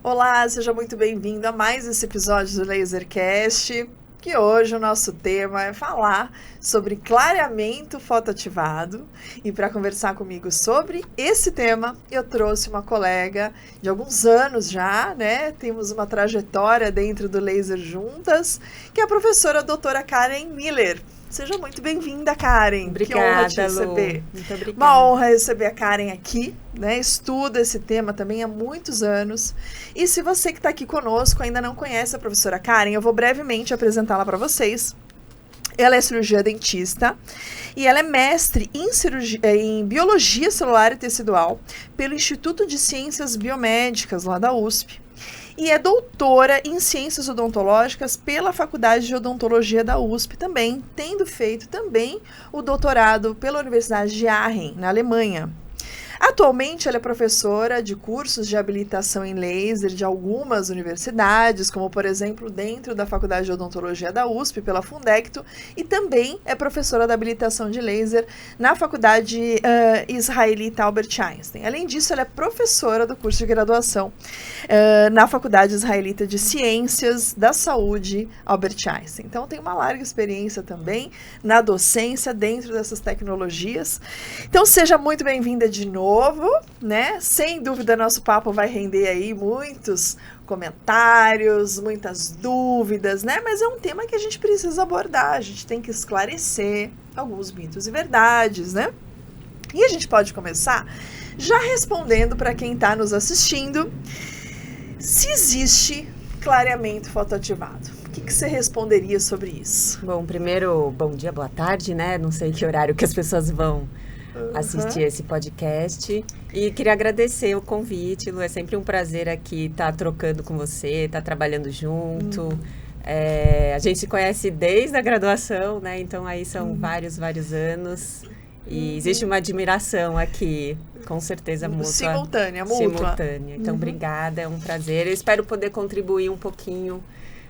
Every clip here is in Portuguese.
Olá, seja muito bem-vindo a mais esse episódio do LaserCast, que hoje o nosso tema é falar sobre clareamento fotoativado. E para conversar comigo sobre esse tema, eu trouxe uma colega de alguns anos já, né? Temos uma trajetória dentro do laser juntas, que é a professora doutora Karen Miller. Seja muito bem-vinda, Karen. Obrigada, que honra te receber. Lu. Muito obrigada. Uma honra receber a Karen aqui, né? Estuda esse tema também há muitos anos. E se você que está aqui conosco ainda não conhece a professora Karen, eu vou brevemente apresentá-la para vocês. Ela é cirurgia dentista e ela é mestre em Biologia Celular e Tecidual pelo Instituto de Ciências Biomédicas, lá da USP. E é doutora em Ciências Odontológicas pela Faculdade de Odontologia da USP também, tendo feito também o doutorado pela Universidade de Aachen, na Alemanha. Atualmente, ela é professora de cursos de habilitação em laser de algumas universidades, como, por exemplo, dentro da Faculdade de Odontologia da USP, pela Fundecto, e também é professora da habilitação de laser na Faculdade Israelita Albert Einstein. Além disso, ela é professora do curso de graduação na Faculdade Israelita de Ciências da Saúde Albert Einstein. Então, tem uma larga experiência também na docência dentro dessas tecnologias. Então, seja muito bem-vinda de novo, né? Sem dúvida, nosso papo vai render aí muitos comentários, muitas dúvidas, né? Mas é um tema que a gente precisa abordar, a gente tem que esclarecer alguns mitos e verdades, né? E a gente pode começar já respondendo para quem está nos assistindo se existe clareamento fotoativado. O que você responderia sobre isso? Bom, primeiro, bom dia, boa tarde, né? Não sei que horário que as pessoas vão assistir esse podcast. E queria agradecer o convite, Lu. É sempre um prazer aqui estar trocando com você, estar trabalhando junto. A gente se conhece desde a graduação, né? Então aí são vários anos. E existe uma admiração aqui, com certeza mútua. Simultânea. Então, obrigada, é um prazer. Eu espero poder contribuir um pouquinho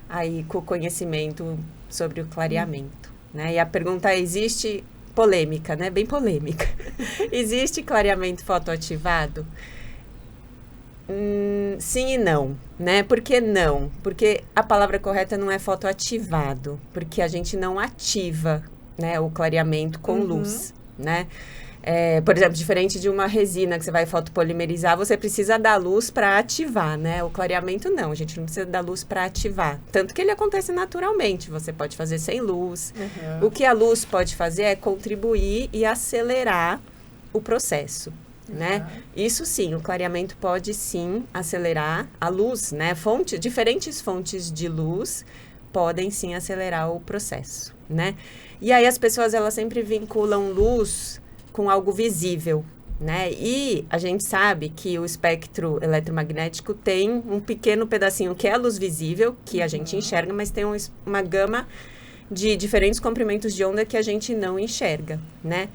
aí com o conhecimento sobre o clareamento, né? E a pergunta existe polêmica, né? Bem polêmica. Existe clareamento fotoativado? Sim e não, né? Por que não? Porque a palavra correta não é fotoativado, porque a gente não ativa, né, o clareamento com luz, né? Por exemplo, diferente de uma resina que você vai fotopolimerizar, você precisa da luz para ativar, né? O clareamento não, a gente não precisa da luz para ativar. Tanto que ele acontece naturalmente, você pode fazer sem luz. O que a luz pode fazer é contribuir e acelerar o processo, né? Isso sim, o clareamento pode sim acelerar a luz, né? Diferentes fontes de luz podem sim acelerar o processo, né? E aí as pessoas, elas sempre vinculam luz com algo visível, né? E a gente sabe que o espectro eletromagnético tem um pequeno pedacinho que é a luz visível, que a gente enxerga, mas tem uma gama de diferentes comprimentos de onda que a gente não enxerga, né?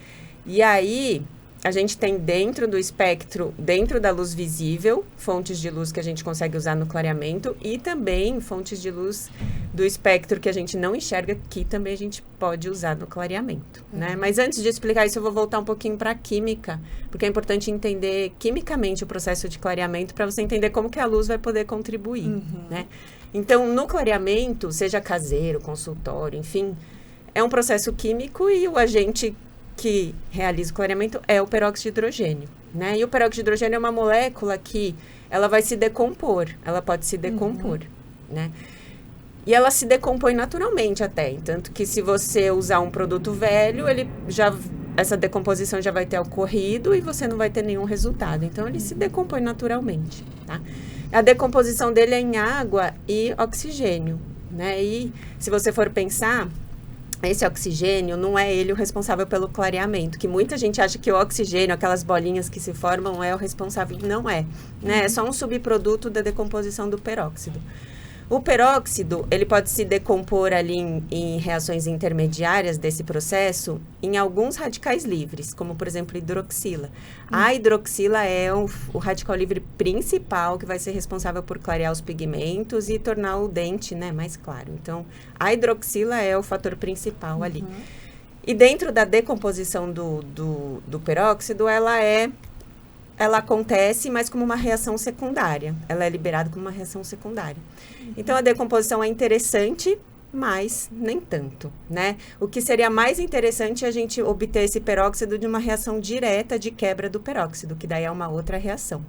E aí a gente tem dentro do espectro, dentro da luz visível, fontes de luz que a gente consegue usar no clareamento e também fontes de luz do espectro que a gente não enxerga, que também a gente pode usar no clareamento, né? Mas antes de explicar isso, eu vou voltar um pouquinho para a química, porque é importante entender quimicamente o processo de clareamento para você entender como que a luz vai poder contribuir, né? Então, no clareamento, seja caseiro, consultório, enfim, é um processo químico e o agente que realiza o clareamento é o peróxido de hidrogênio, né? E o peróxido de hidrogênio é uma molécula que ela vai se decompor, ela pode se decompor, né? E ela se decompõe naturalmente até, tanto que se você usar um produto velho, essa decomposição já vai ter ocorrido e você não vai ter nenhum resultado. Então, ele se decompõe naturalmente, tá? A decomposição dele é em água e oxigênio, né? E se você for pensar, esse oxigênio não é ele o responsável pelo clareamento, que muita gente acha que o oxigênio, aquelas bolinhas que se formam, é o responsável. Não é, né? É só um subproduto da decomposição do peróxido. O peróxido, ele pode se decompor ali em reações intermediárias desse processo em alguns radicais livres, como, por exemplo, hidroxila. A hidroxila é o radical livre principal que vai ser responsável por clarear os pigmentos e tornar o dente, né, mais claro. Então, a hidroxila é o fator principal ali. E dentro da decomposição do peróxido, ela é ela acontece, mas como uma reação secundária. Ela é liberada como uma reação secundária. Então, a decomposição é interessante, mas nem tanto, né? O que seria mais interessante é a gente obter esse peróxido de uma reação direta de quebra do peróxido, que daí é uma outra reação.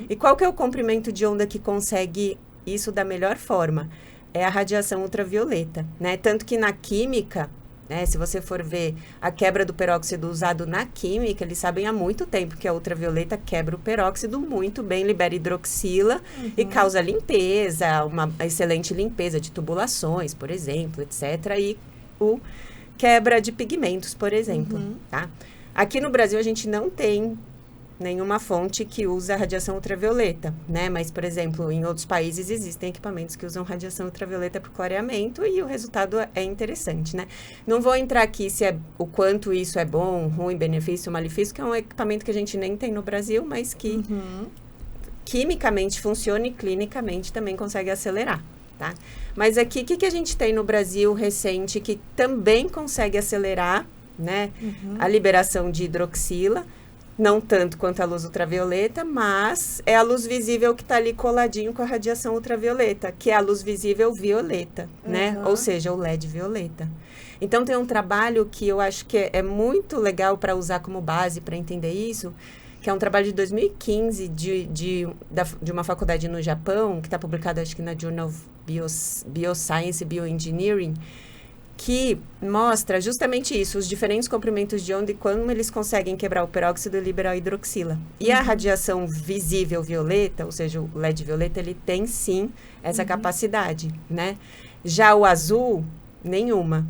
E qual que é o comprimento de onda que consegue isso da melhor forma? É a radiação ultravioleta, né? Tanto que na química, né, se você for ver a quebra do peróxido usado na química, eles sabem há muito tempo que a ultravioleta quebra o peróxido muito bem, libera hidroxila e causa limpeza, uma excelente limpeza de tubulações, por exemplo, etc. E o quebra de pigmentos, por exemplo, tá? Aqui no Brasil a gente não tem nenhuma fonte que usa radiação ultravioleta, né? Mas, por exemplo, em outros países existem equipamentos que usam radiação ultravioleta para o clareamento e o resultado é interessante, né? Não vou entrar aqui se é o quanto isso é bom, ruim, benefício, malefício, que é um equipamento que a gente nem tem no Brasil, mas que quimicamente funciona e clinicamente também consegue acelerar, tá? Mas aqui, o que a gente tem no Brasil recente que também consegue acelerar, né? A liberação de hidroxila, não tanto quanto a luz ultravioleta, mas é a luz visível que está ali coladinho com a radiação ultravioleta, que é a luz visível violeta, né? Ou seja, o LED violeta. Então, tem um trabalho que eu acho que é muito legal para usar como base para entender isso, que é um trabalho de 2015 de uma faculdade no Japão, que está publicado, acho que na Journal of Bioscience e Bioengineering, que mostra justamente isso, os diferentes comprimentos de onda e como eles conseguem quebrar o peróxido e liberar a hidroxila. E a radiação visível violeta, ou seja, o LED violeta, ele tem sim essa capacidade, né? Já o azul, nenhuma.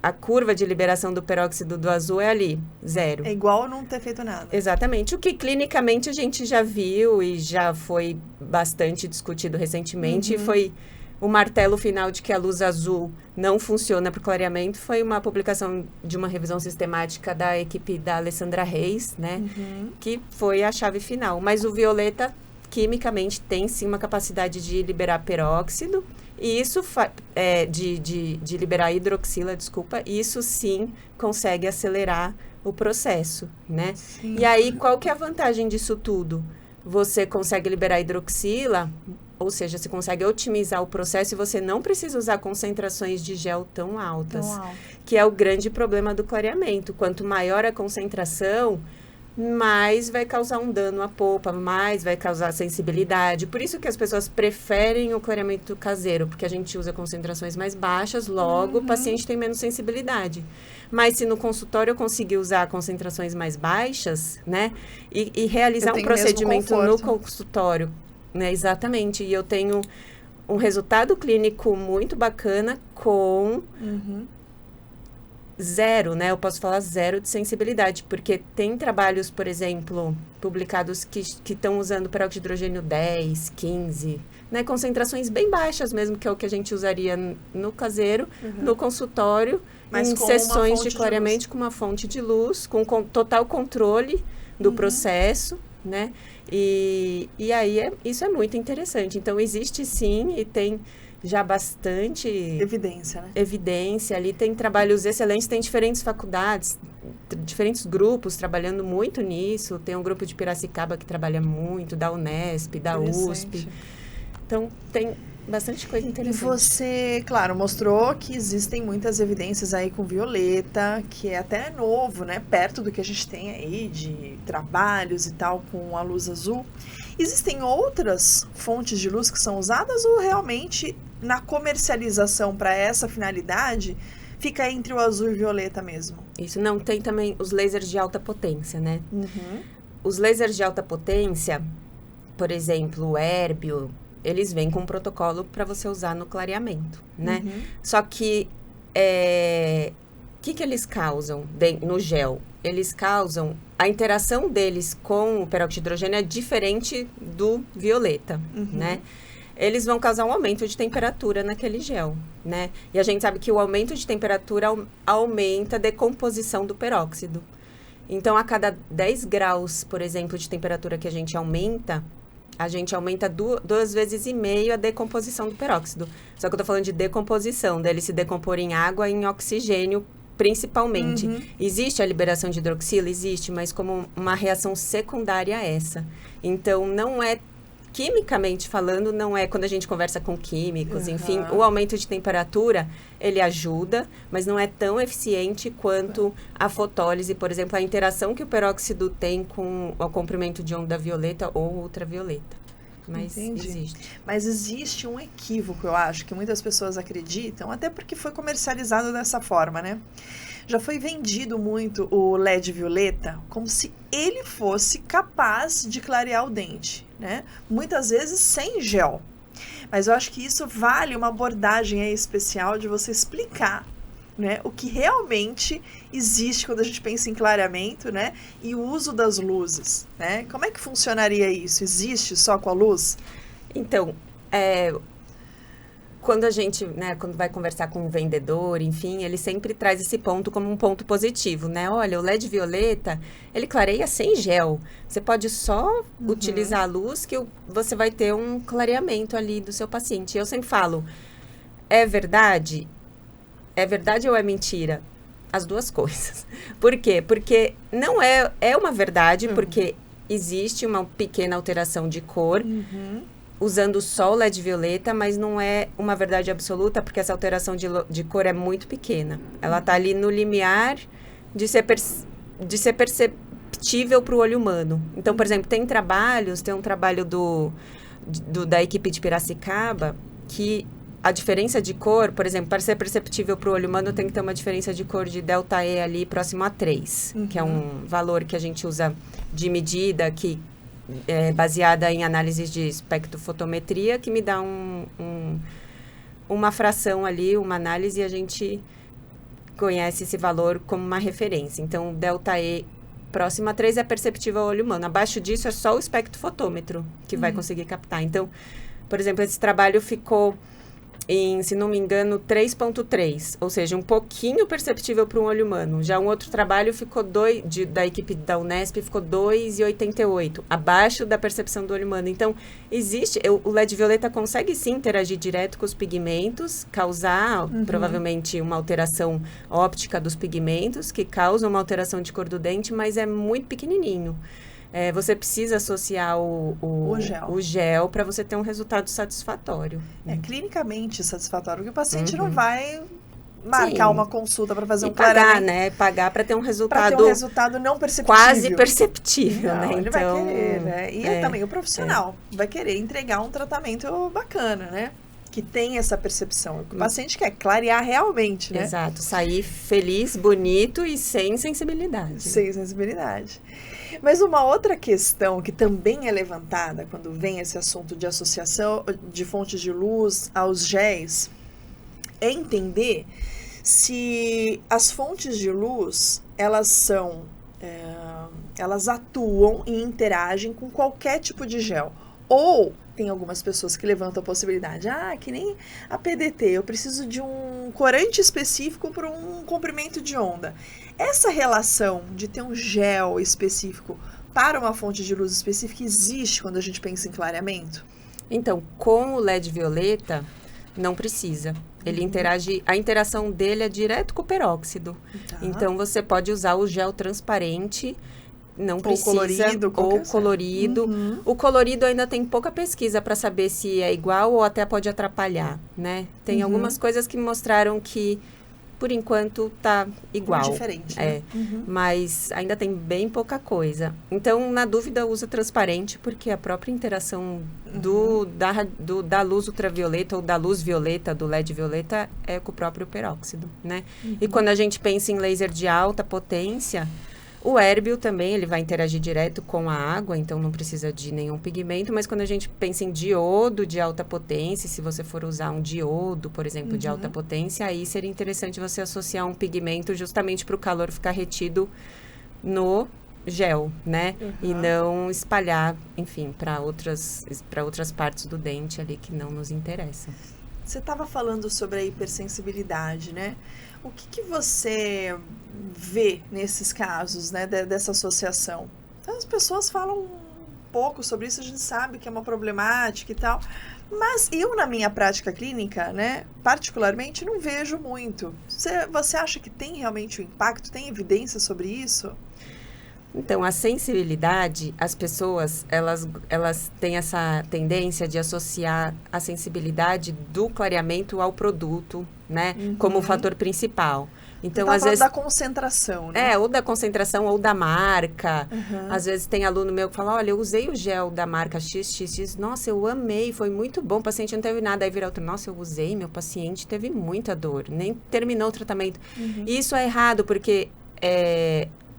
A curva de liberação do peróxido do azul é ali, 0. É igual não ter feito nada. Exatamente. O que clinicamente a gente já viu e já foi bastante discutido recentemente foi o martelo final de que a luz azul não funciona para o clareamento. Foi uma publicação de uma revisão sistemática da equipe da Alessandra Reis, né? Que foi a chave final. Mas o violeta, quimicamente, tem sim uma capacidade de liberar peróxido. E isso, de liberar hidroxila, desculpa, isso sim consegue acelerar o processo, né? Sim. E aí, qual que é a vantagem disso tudo? Você consegue liberar hidroxila, ou seja, você consegue otimizar o processo e você não precisa usar concentrações de gel tão altas, que é o grande problema do clareamento. Quanto maior a concentração, mais vai causar um dano à polpa, mais vai causar sensibilidade. Por isso que as pessoas preferem o clareamento caseiro, porque a gente usa concentrações mais baixas, logo o paciente tem menos sensibilidade. Mas se no consultório eu conseguir usar concentrações mais baixas, né, e realizar um procedimento no consultório, né, exatamente, e eu tenho um resultado clínico muito bacana com 0, né? Eu posso falar 0 de sensibilidade, porque tem trabalhos, por exemplo, publicados que estão usando peróxido de hidrogênio 10, 15, né? Concentrações bem baixas mesmo, que é o que a gente usaria no caseiro, no consultório, mas em sessões de clareamento com uma fonte de luz, com total controle do processo, né? E aí, isso é muito interessante. Então, existe sim e tem já bastante evidência, né? Evidência ali, tem trabalhos excelentes, tem diferentes faculdades, diferentes grupos trabalhando muito nisso. Tem um grupo de Piracicaba que trabalha muito, da Unesp, da USP. Então, tem bastante coisa interessante. E você, claro, mostrou que existem muitas evidências aí com violeta, que é até novo, né? Perto do que a gente tem aí de trabalhos e tal com a luz azul. Existem outras fontes de luz que são usadas ou realmente na comercialização para essa finalidade fica entre o azul e o violeta mesmo? Isso, não, tem também os lasers de alta potência, né? Os lasers de alta potência, por exemplo, o Erbio, eles vêm com um protocolo para você usar no clareamento, né? Só que, que eles causam no gel? Eles causam, a interação deles com o peróxido de hidrogênio é diferente do violeta, né? Eles vão causar um aumento de temperatura naquele gel, né? E a gente sabe que o aumento de temperatura aumenta a decomposição do peróxido. Então, a cada 10 graus, por exemplo, de temperatura que a gente aumenta 2,5 vezes a decomposição do peróxido. Só que eu tô falando de decomposição, dele se decompor em água e em oxigênio principalmente. Existe a liberação de hidroxila? Existe, mas como uma reação secundária a essa. Então, não é, quimicamente falando, não é quando a gente conversa com químicos, enfim, o aumento de temperatura, ele ajuda, mas não é tão eficiente quanto a fotólise, por exemplo, a interação que o peróxido tem com o comprimento de onda violeta ou ultravioleta. Mas existe. Mas existe um equívoco, eu acho, que muitas pessoas acreditam, até porque foi comercializado dessa forma, né? Já foi vendido muito o LED violeta como se ele fosse capaz de clarear o dente, né? Muitas vezes sem gel. Mas eu acho que isso vale uma abordagem aí especial de você explicar, né, o que realmente existe quando a gente pensa em clareamento, né, e o uso das luzes, né? Como é que funcionaria isso? Existe só com a luz? Então, quando a gente, né, quando vai conversar com um vendedor, enfim, ele sempre traz esse ponto como um ponto positivo, né? Olha, o LED violeta, ele clareia sem gel. Você pode só utilizar a luz que você vai ter um clareamento ali do seu paciente. Eu sempre falo, é verdade? É verdade ou é mentira? As duas coisas. Por quê? Porque não é uma verdade, porque existe uma pequena alteração de cor, usando só o LED violeta, mas não é uma verdade absoluta, porque essa alteração de cor é muito pequena. Ela está ali no limiar de ser perceptível para o olho humano. Então, por exemplo, tem um trabalho da equipe de Piracicaba, que a diferença de cor, por exemplo, para ser perceptível para o olho humano, tem que ter uma diferença de cor de delta E ali próximo a 3, que é um valor que a gente usa de medida, que é baseada em análises de espectrofotometria, que me dá uma fração ali, uma análise, e a gente conhece esse valor como uma referência. Então, delta E próximo a 3 é perceptível ao olho humano. Abaixo disso é só o espectrofotômetro que vai conseguir captar. Então, por exemplo, esse trabalho ficou em, se não me engano, 3.3, ou seja, um pouquinho perceptível para um olho humano. Já um outro trabalho ficou da equipe da Unesp, ficou 2,88, abaixo da percepção do olho humano. Então, o LED violeta consegue sim interagir direto com os pigmentos, causar provavelmente uma alteração óptica dos pigmentos, que causa uma alteração de cor do dente, mas é muito pequenininho. Você precisa associar o gel para você ter um resultado satisfatório. Clinicamente satisfatório, porque o paciente não vai marcar uma consulta para fazer pagar, né? Pagar para ter um resultado não perceptível. Quase perceptível, não, né? Ele vai querer, né? E também o profissional vai querer entregar um tratamento bacana, né? Que tem essa percepção. O paciente quer clarear realmente, né? Exato. Sair feliz, bonito e sem sensibilidade. Sem sensibilidade. Mas uma outra questão que também é levantada quando vem esse assunto de associação de fontes de luz aos géis é entender se as fontes de luz, elas atuam e interagem com qualquer tipo de gel. Ou tem algumas pessoas que levantam a possibilidade, que nem a PDT, eu preciso de um corante específico para um comprimento de onda. Essa relação de ter um gel específico para uma fonte de luz específica existe quando a gente pensa em clareamento? Então, com o LED violeta, não precisa. Ele interage, a interação dele é direto com o peróxido. Tá. Então, você pode usar o gel transparente, não precisa, ou colorido. O colorido ainda tem pouca pesquisa para saber se é igual ou até pode atrapalhar, né? Tem algumas coisas que mostraram que, por enquanto, tá igual. Diferente, né? Mas ainda tem bem pouca coisa. Então, na dúvida, usa transparente, porque a própria interação da luz ultravioleta ou da luz violeta, do LED violeta, é com o próprio peróxido, né? E quando a gente pensa em laser de alta potência, o érbium também, ele vai interagir direto com a água, então não precisa de nenhum pigmento, mas quando a gente pensa em diodo de alta potência, se você for usar um diodo, por exemplo, de alta potência, aí seria interessante você associar um pigmento justamente para o calor ficar retido no gel, né? E não espalhar, enfim, para outras partes do dente ali que não nos interessam. Você estava falando sobre a hipersensibilidade, né? O que você vê nesses casos, né, dessa associação? Então, as pessoas falam pouco sobre isso, a gente sabe que é uma problemática e tal. Mas eu, na minha prática clínica, né, particularmente, não vejo muito. Você acha que tem realmente um impacto? Tem evidência sobre isso? Então, a sensibilidade, as pessoas, elas têm essa tendência de associar a sensibilidade do clareamento ao produto, né? Como o fator principal. Então, às vezes... da concentração, né? ou da concentração ou da marca. Às vezes tem aluno meu que fala, olha, eu usei o gel da marca XXX, nossa, eu amei, foi muito bom, o paciente não teve nada. Aí vira outro, nossa, eu usei, meu paciente teve muita dor, nem terminou o tratamento. E isso é errado, porque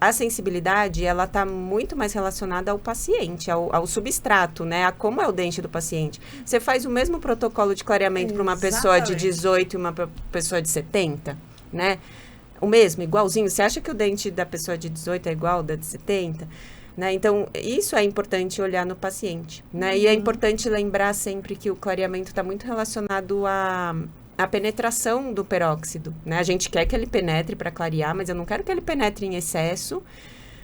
a sensibilidade, ela está muito mais relacionada ao paciente, ao substrato, né? A como é o dente do paciente. Você faz o mesmo protocolo de clareamento para uma pessoa de 18 e uma pessoa de 70, né? O mesmo, igualzinho. Você acha que o dente da pessoa de 18 é igual ao da de 70? Né? Então, isso é importante olhar no paciente, né? E é importante lembrar sempre que o clareamento está muito relacionado à penetração do peróxido, né? A gente quer que ele penetre para clarear, mas eu não quero que ele penetre em excesso,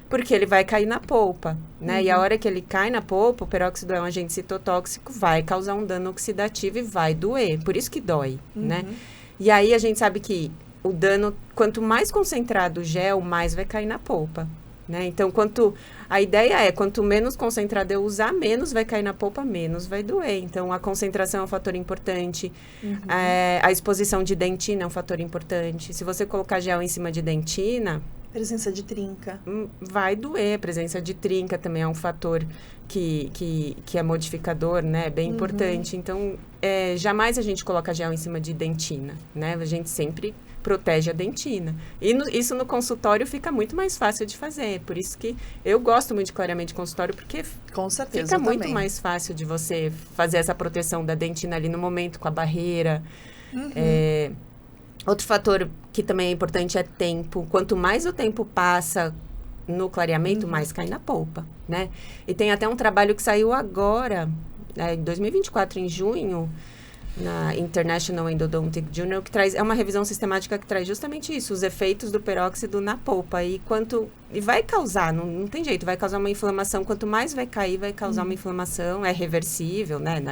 porque ele vai cair na polpa, né? E a hora que ele cai na polpa, o peróxido é um agente citotóxico, vai causar um dano oxidativo e vai doer. Por isso que dói, né? E aí a gente sabe que o dano, quanto mais concentrado o gel, mais vai cair na polpa, né? Então, a ideia quanto menos concentrado eu usar, menos vai cair na polpa, menos vai doer. Então, a concentração é um fator importante. A exposição de dentina é um fator importante. Se você colocar gel em cima de dentina... Presença de trinca. Vai doer. Presença de trinca também é um fator que é modificador, né? Bem importante. Então, jamais a gente coloca gel em cima de dentina, né? A gente sempre protege a dentina. E isso no consultório fica muito mais fácil de fazer. Por isso que eu gosto muito de clareamento de consultório, porque com certeza, fica muito mais fácil de você fazer essa proteção da dentina ali no momento, com a barreira. Outro fator que também é importante é tempo. Quanto mais o tempo passa no clareamento, mais cai na polpa, né? E tem até um trabalho que saiu agora, em 2024, em junho, na International Endodontic Journal, que traz, é uma revisão sistemática que traz justamente isso, os efeitos do peróxido na polpa. E vai causar, não tem jeito, vai causar uma inflamação. Quanto mais vai cair, vai causar uma inflamação. É reversível, né?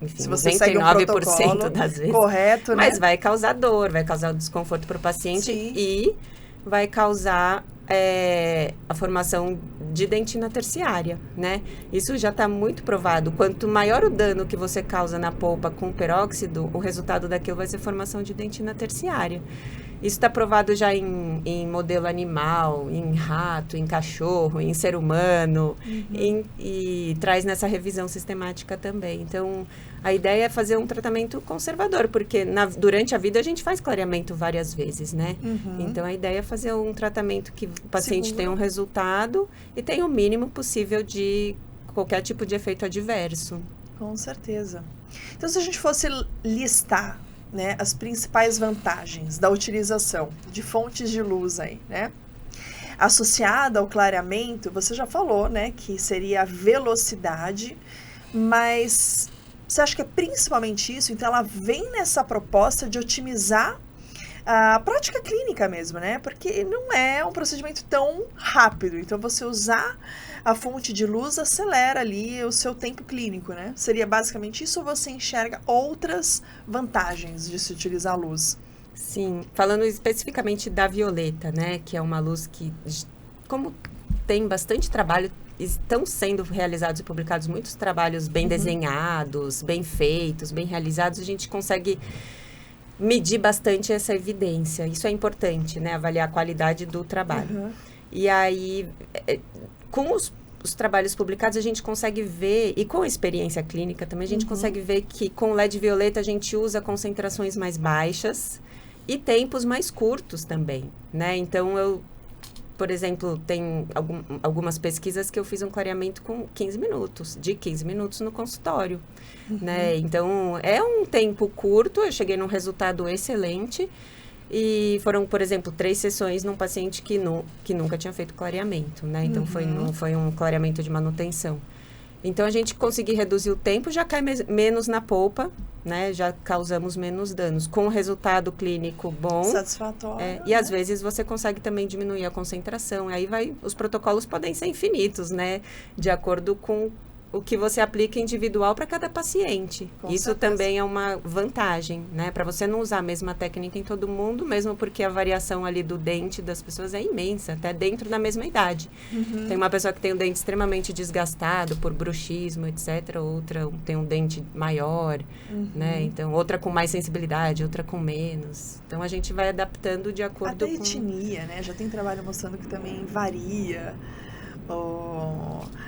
Enfim, se você 99% das vezes. Correto, mas né? vai causar dor, vai causar desconforto para o paciente. Sim. E vai causar a formação de dentina terciária, né? Isso já está muito provado. Quanto maior o dano que você causa na polpa com o peróxido, o resultado daquilo vai ser formação de dentina terciária. Isso está provado já em modelo animal, em rato, em cachorro, em ser humano, e traz nessa revisão sistemática também. Então, a ideia é fazer um tratamento conservador, porque durante a vida a gente faz clareamento várias vezes, né? Então, a ideia é fazer um tratamento que o paciente tenha um resultado e tenha o mínimo possível de qualquer tipo de efeito adverso. Com certeza. Então, se a gente fosse listar, né, as principais vantagens da utilização de fontes de luz aí, né? Associada ao clareamento, você já falou, né, que seria a velocidade, mas você acha que é principalmente isso? Então, ela vem nessa proposta de otimizar a prática clínica mesmo, né? Porque não é um procedimento tão rápido. Então, você usar a fonte de luz acelera ali o seu tempo clínico, né? Seria basicamente isso, ou você enxerga outras vantagens de se utilizar a luz? Sim, falando especificamente da violeta, né? Que é uma luz que, como tem bastante trabalho, estão sendo realizados e publicados muitos trabalhos bem desenhados, bem feitos, bem realizados, a gente consegue medir bastante essa evidência. Isso é importante, né? Avaliar a qualidade do trabalho. E aí, com os trabalhos publicados, a gente consegue ver, e com a experiência clínica também, a gente consegue ver que com o LED violeta a gente usa concentrações mais baixas e tempos mais curtos também, né? Então, por exemplo, tem algumas pesquisas que eu fiz um clareamento com 15 minutos, de 15 minutos no consultório, né? Então, é um tempo curto, eu cheguei num resultado excelente e foram, por exemplo, 3 sessões num paciente que nunca tinha feito clareamento, né? Então, não foi um clareamento de manutenção. Então, a gente conseguir reduzir o tempo, já cai menos na polpa, né, já causamos menos danos, com resultado clínico bom. Satisfatório. E às vezes você consegue também diminuir a concentração. E aí os protocolos podem ser infinitos, né? De acordo com o que você aplica individual para cada paciente. Com Isso certeza. também é uma vantagem, né? Para você não usar a mesma técnica em todo mundo, mesmo porque a variação ali do dente das pessoas é imensa, até dentro da mesma idade. Tem uma pessoa que tem o dente extremamente desgastado por bruxismo, etc. Outra tem um dente maior, né? Então, outra com mais sensibilidade, outra com menos. Então, a gente vai adaptando de acordo Até com... etnia, né? Já tem trabalho mostrando que também varia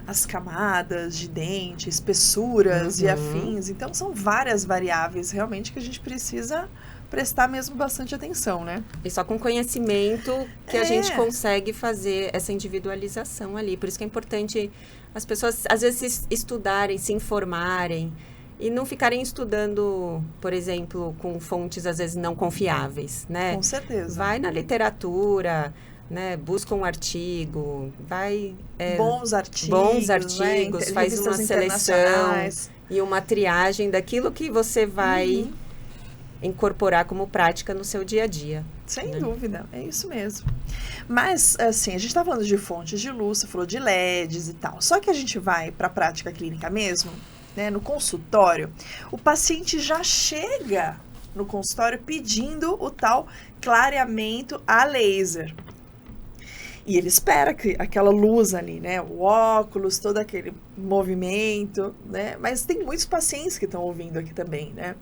as camadas de dente, espessuras e afins. Então, são várias variáveis realmente que a gente precisa prestar mesmo bastante atenção, né? E só com conhecimento que a gente consegue fazer essa individualização ali. Por isso que é importante as pessoas, às vezes, estudarem, se informarem e não ficarem estudando, por exemplo, com fontes, às vezes, não confiáveis, né? Com certeza. Vai na literatura, né? Busca um artigo, vai... Bons artigos, né? Faz uma seleção e uma triagem daquilo que você vai incorporar como prática no seu dia a dia. Sem dúvida, é isso mesmo. Mas, assim, a gente está falando de fontes de luz, você falou de LEDs e tal. Só que a gente vai para a prática clínica mesmo, né? No consultório, o paciente já chega no consultório pedindo o tal clareamento a laser. E ele espera que aquela luz ali, né? O óculos, todo aquele movimento, né? Mas tem muitos pacientes que estão ouvindo aqui também, né?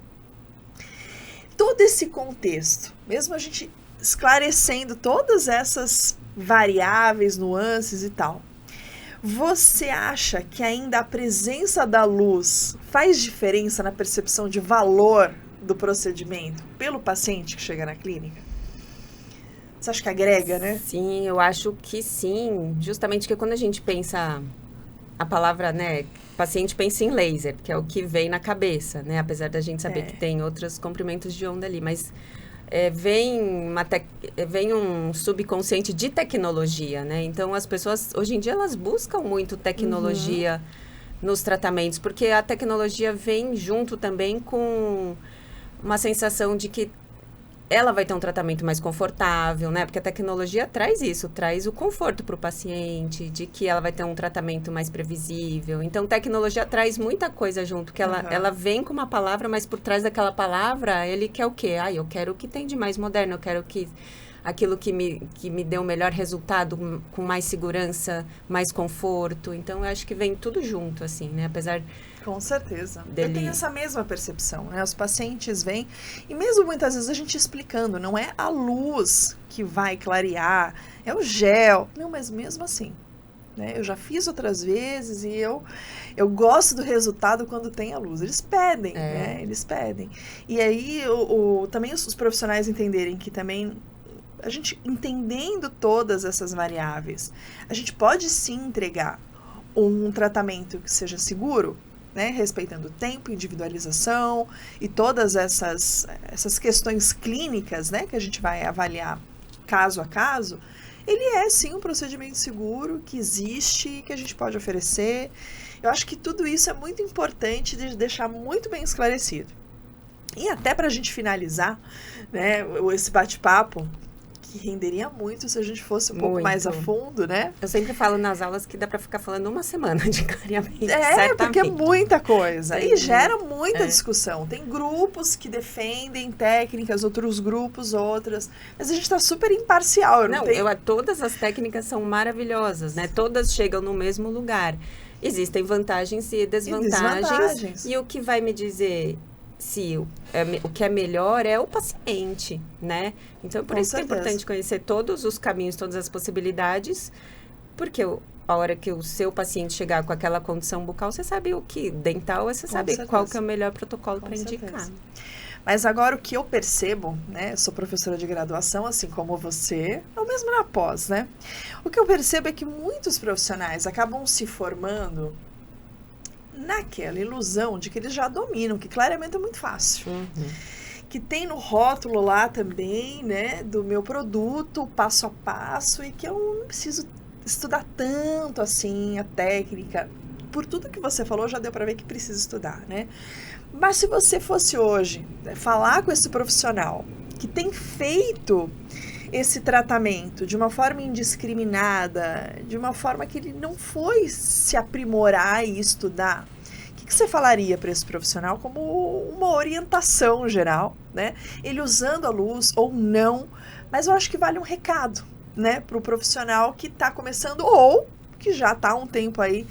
Todo esse contexto, mesmo a gente esclarecendo todas essas variáveis, nuances e tal, você acha que ainda a presença da luz faz diferença na percepção de valor do procedimento pelo paciente que chega na clínica? Você acha que agrega, né? Sim, eu acho que sim. Justamente porque quando a gente pensa a palavra, né, paciente pensa em laser, que é o que vem na cabeça, né? Apesar da gente saber que tem outros comprimentos de onda ali, mas vem um subconsciente de tecnologia, né? Então, as pessoas, hoje em dia, elas buscam muito tecnologia nos tratamentos, porque a tecnologia vem junto também com uma sensação de que ela vai ter um tratamento mais confortável, né? Porque a tecnologia traz isso, traz o conforto para o paciente, de que ela vai ter um tratamento mais previsível. Então, tecnologia traz muita coisa junto, que ela vem com uma palavra, mas por trás daquela palavra, ele quer o quê? Eu quero o que tem de mais moderno, eu quero que aquilo que me dê o melhor resultado, com mais segurança, mais conforto. Então, eu acho que vem tudo junto, assim, né? Apesar... Com certeza. Eu tenho essa mesma percepção, né? Os pacientes vêm, e mesmo muitas vezes a gente explicando, não é a luz que vai clarear, é o gel. Não, mas mesmo assim, né? Eu já fiz outras vezes e eu gosto do resultado quando tem a luz. Eles pedem, né? Eles pedem. E aí, também os profissionais entenderem que também, a gente entendendo todas essas variáveis, a gente pode sim entregar um tratamento que seja seguro, né, respeitando o tempo, individualização e todas essas questões clínicas, né, que a gente vai avaliar caso a caso. Ele é sim um procedimento seguro que existe e que a gente pode oferecer. Eu acho que tudo isso é muito importante de deixar muito bem esclarecido. E até para a gente finalizar, né, esse bate-papo, que renderia muito se a gente fosse um pouco mais a fundo, né? Eu sempre falo nas aulas que dá para ficar falando uma semana de clareamento, porque é muita coisa. E gera muita discussão. Tem grupos que defendem técnicas, outros grupos, outras. Mas a gente está super imparcial. Todas as técnicas são maravilhosas, né? Todas chegam no mesmo lugar. Existem vantagens e desvantagens. E o que vai me dizer... se o que é melhor é o paciente, né? Então, por isso que é importante conhecer todos os caminhos, todas as possibilidades, porque a hora que o seu paciente chegar com aquela condição bucal, você sabe o que dental, você sabe qual que é o melhor protocolo para indicar. Mas agora o que eu percebo, né? Eu sou professora de graduação, assim como você, ou mesmo na pós, né? O que eu percebo é que muitos profissionais acabam se formando naquela ilusão de que eles já dominam, que clareamento é muito fácil. Que tem no rótulo lá também, né, do meu produto, passo a passo, e que eu não preciso estudar tanto assim a técnica. por tudo que você falou, já deu para ver que precisa estudar, né? Mas se você fosse hoje falar com esse profissional que tem feito esse tratamento de uma forma indiscriminada, de uma forma que ele não foi se aprimorar e estudar, o que você falaria para esse profissional como uma orientação geral, né? Ele usando a luz ou não, mas eu acho que vale um recado, né, para o profissional que está começando ou que já está há um tempo aí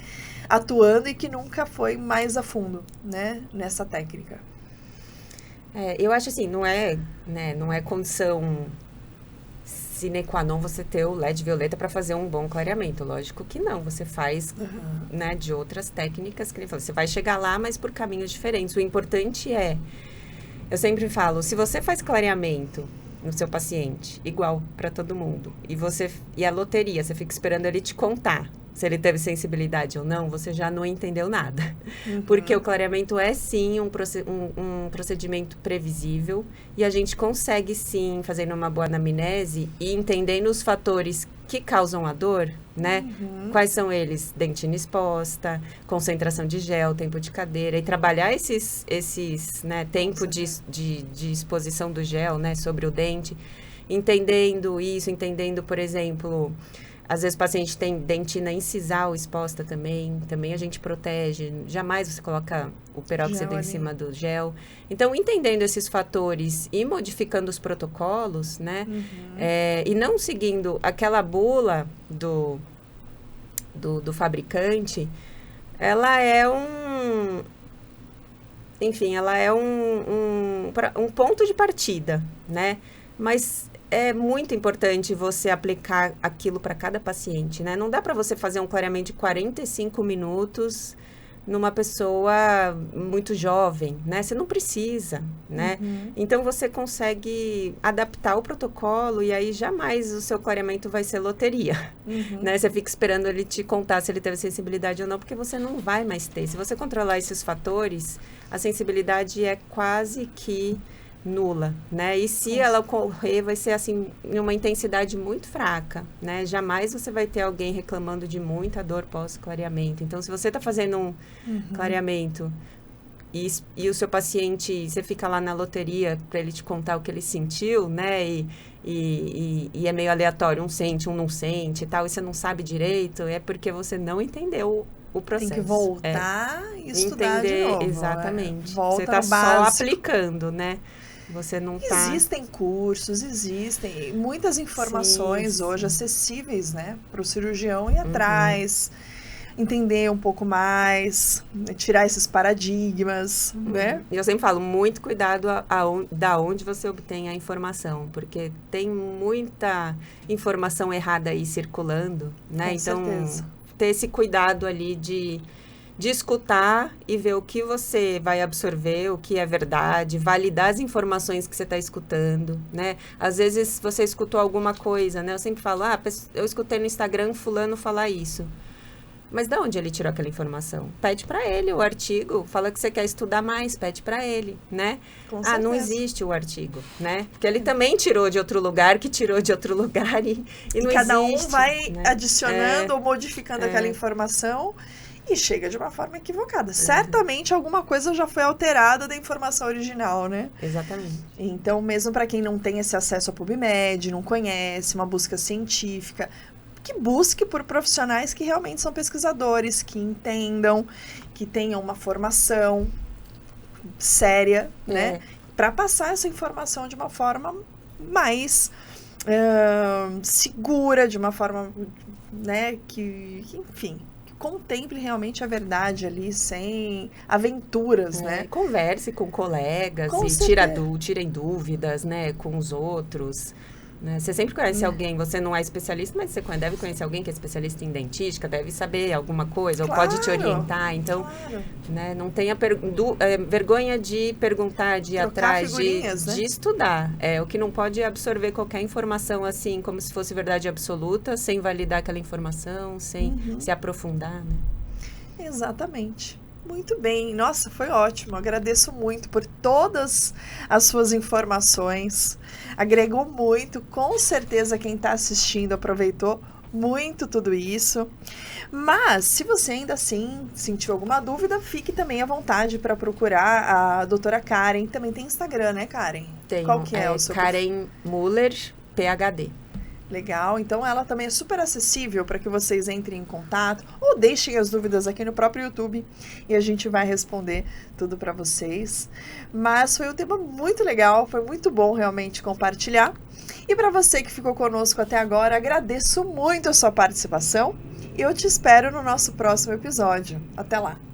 atuando e que nunca foi mais a fundo, né, nessa técnica. Eu acho assim, não é condição sine qua non você ter o LED violeta para fazer um bom clareamento. Lógico que não, você faz né, de outras técnicas, que ele falou, você vai chegar lá, mas por caminhos diferentes. O importante eu sempre falo, se você faz clareamento no seu paciente, igual para todo mundo, e a loteria, você fica esperando ele te contar se ele teve sensibilidade ou não, você já não entendeu nada. Porque o clareamento é, sim, um procedimento previsível e a gente consegue, sim, fazendo uma boa anamnese e entendendo os fatores que causam a dor, né? Quais são eles? Dentina exposta, concentração de gel, tempo de cadeira, e trabalhar esses né, tempo de exposição do gel, né, sobre o dente, entendendo, por exemplo, às vezes o paciente tem dentina incisal exposta também a gente protege, jamais você coloca o peróxido em cima do gel. Então, entendendo esses fatores e modificando os protocolos, né, e não seguindo aquela bula do fabricante, ela é um ponto de partida, né, mas é muito importante você aplicar aquilo para cada paciente, né? Não dá para você fazer um clareamento de 45 minutos numa pessoa muito jovem, né? Você não precisa, né? Então, você consegue adaptar o protocolo e aí jamais o seu clareamento vai ser loteria, né? Você fica esperando ele te contar se ele teve sensibilidade ou não, porque você não vai mais ter. Se você controlar esses fatores, a sensibilidade é quase que nula, né? E se ela ocorrer, vai ser assim, em uma intensidade muito fraca, né? Jamais você vai ter alguém reclamando de muita dor pós-clareamento. Então, se você está fazendo um clareamento e o seu paciente, você fica lá na loteria para ele te contar o que ele sentiu, né? E é meio aleatório, um sente, um não sente e tal, e você não sabe direito, é porque você não entendeu o processo. Tem que voltar e estudar de novo. Exatamente. Volta você está só aplicando, né? Você não tá... Existem cursos, existem muitas informações hoje acessíveis, né, para o cirurgião ir atrás, entender um pouco mais, tirar esses paradigmas, né? Eu sempre falo, muito cuidado da onde você obtém a informação, porque tem muita informação errada aí circulando, né? Com então, certeza. Ter esse cuidado ali de escutar e ver o que você vai absorver, o que é verdade, validar as informações que você está escutando, né? Às vezes você escutou alguma coisa, né? Eu sempre falo, eu escutei no Instagram fulano falar isso. Mas de onde ele tirou aquela informação? Pede para ele o artigo, fala que você quer estudar mais, pede para ele, né? Não existe o artigo, né? Porque ele também tirou de outro lugar, que tirou de outro lugar e não cada existe, um vai né? adicionando ou modificando aquela informação e chega de uma forma equivocada. Certamente alguma coisa já foi alterada da informação original, né? Exatamente. Então, mesmo para quem não tem esse acesso a PubMed, não conhece, uma busca científica, que busque por profissionais que realmente são pesquisadores, que entendam, que tenham uma formação séria, né? Para passar essa informação de uma forma mais segura, de uma forma, né, que enfim, contemple realmente a verdade ali, sem aventuras, né? Converse com colegas tirem dúvidas, né, com os outros. Né? Você sempre conhece alguém, você não é especialista, mas você deve conhecer alguém que é especialista em dentística, deve saber alguma coisa, ou pode te orientar. Então, né, não tenha vergonha de perguntar, de ir atrás, de estudar. O que não pode é absorver qualquer informação assim, como se fosse verdade absoluta, sem validar aquela informação, sem se aprofundar. Né? Exatamente. Muito bem. Nossa, foi ótimo. Agradeço muito por todas as suas informações. Agregou muito. Com certeza quem está assistindo aproveitou muito tudo isso. Mas, se você ainda assim sentiu alguma dúvida, fique também à vontade para procurar a doutora Karen. Também tem Instagram, né, Karen? Tenho, Qual que é o seu Karen Muller, PhD. Legal, então ela também é super acessível para que vocês entrem em contato ou deixem as dúvidas aqui no próprio YouTube e a gente vai responder tudo para vocês. Mas foi um tema muito legal, foi muito bom realmente compartilhar. E para você que ficou conosco até agora, agradeço muito a sua participação e eu te espero no nosso próximo episódio. Até lá!